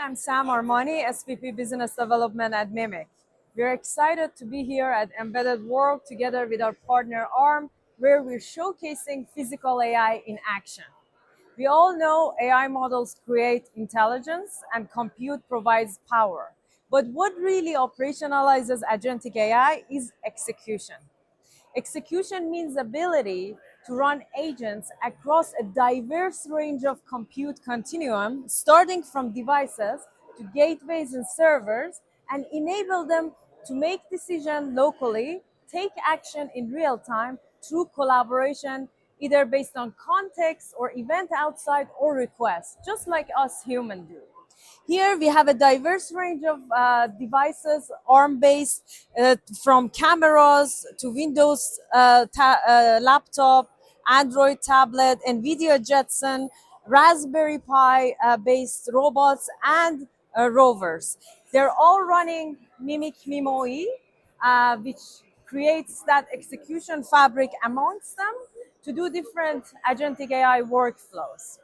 I'm Sam Armani, SVP Business Development at Mimik. We're excited to be here at Embedded World together with our partner ARM, where we're showcasing physical AI in action. We all know AI models create intelligence and compute provides power. But what really operationalizes agentic AI is execution. Execution means ability to run agents across a diverse range of compute continuum, starting from devices to gateways and servers, and enable them to make decisions locally, take action in real time through collaboration, either based on context or event outside or request, just like us humans do. Here we have a diverse range of devices, ARM-based, from cameras to Windows laptop, Android tablet, NVIDIA Jetson, Raspberry Pi based robots, and rovers. They're all running mimOE, which creates that execution fabric amongst them to do different agentic AI workflows.